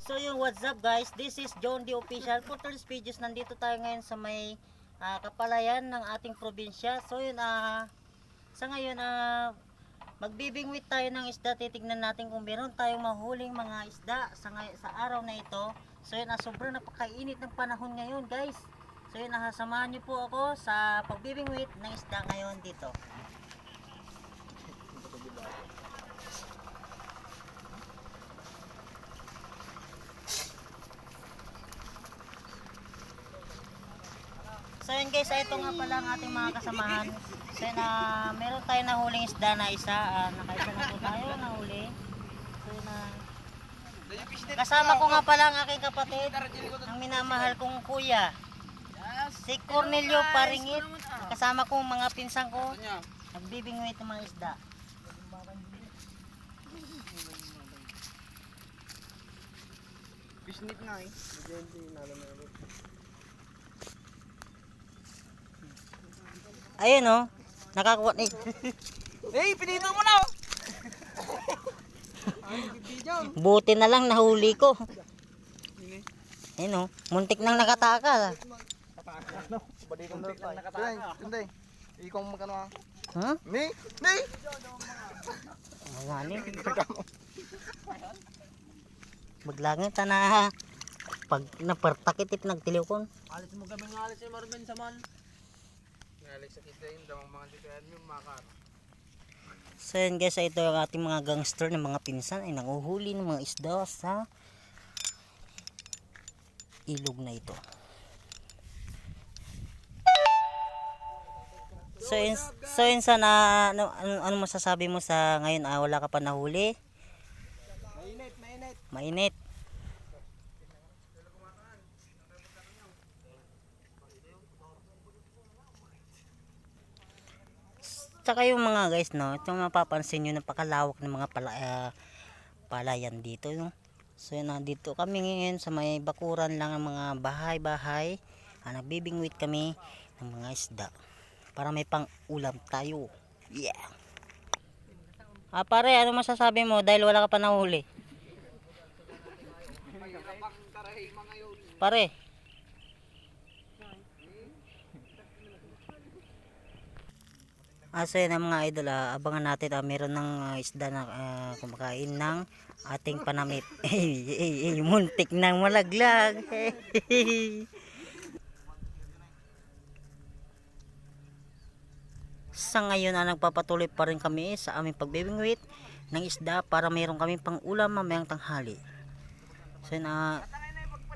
So yung what's up guys, this is John D Official. For today's videos, nandito tayo ngayon sa may kapalayan ng ating probinsya. So yun, sa ngayon magbibingwit tayo ng isda. Titignan natin kung meron tayong mahuling mga isda sa araw na ito. So yun, sobrang napakainit ng panahon ngayon guys. So yun, samahan niyo po ako sa pagbibingwit ng isda ngayon dito. So yun guys, ito nga pala ang ating mga kasamahan. So yun, meron tayo nahuling isda na isa. Nakaisa na po tayo nahuli. So yun, kasama ko nga pala ang aking kapatid, ang minamahal kong kuya, si Cornelio Paringit. Kasama ko mga pinsang ko, nagbibingwit ng mga isda. Pisnit nga eh. Ayun oh, nakakuha ni. Hey, pinito mo na oh. Buti na lang nahuli ko. Ayun oh, muntik nang nakataka. Muntik lang nakataka. Hindi. Ikaw magkano ah? Ha? Ni? Ngani. Maglangit na pag napertakitip nagtiliw kon. Alis mo kami ng alis si Marvin Saman. Ngalis sa kita yun, damang mga dikayan yung makar. So yun guys, ito yung ating mga gangster ng mga pinsan ay nanguhuli ng mga isda sa ilog na ito. So yun sana, ano masasabi mo sa ngayon, wala ka pa nahuli? Mainit. Tsaka yung mga guys, no, itong mapapansin nyo, napakalawak ng mga palayan dito, no? So yun, dito kami ngayon sa may bakuran lang ng mga bahay-bahay. Nagbibingwit kami ng mga isda para may pang ulam tayo. Yeah. Pare, ano masasabi mo dahil wala ka pa nahuli? Pare. So yun mga idol, abangan natin, meron ng isda na kumakain ng ating panamit. Muntik nang malaglag. Sa ngayon, nagpapatuloy pa rin kami sa aming pagbibingwit ng isda para mayroon kami pang ulam mamayang tanghali. So yun,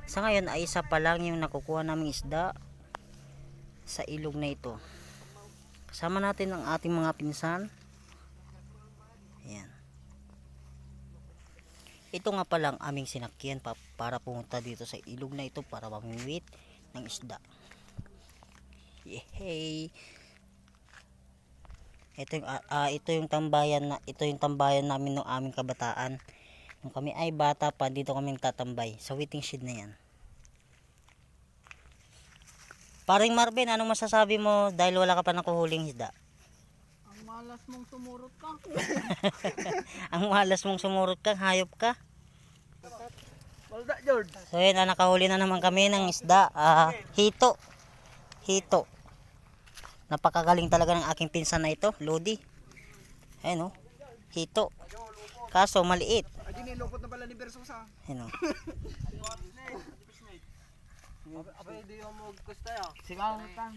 sa ngayon ay isa pa lang yung nakukuha naming isda sa ilog na ito. Kasama natin ang ating mga pinsan. Ayan. Ito nga palang aming sinakyan para pumunta dito sa ilog na ito para mamingwit ng isda. Yehey! Ito yung tambayan namin ng aming kabataan. Nung kami ay bata pa, dito kami tatambay sa waiting shed na yan. Paring Marvin, anong masasabi mo dahil wala ka pa nakuhuling isda? Ang malas mong sumurot ka. Ang malas mong sumurot ka, hayop ka. Walda, George. So yun, nakahuli na naman kami ng isda. Hito. Napakagaling talaga ng aking pinsan na ito, Lodi. Ayun oh, hito. Kaso maliit. Adi nilupot na pala ni Bersosa. Ayun oh. Abay, di mo gusto ya. Sigaw ka.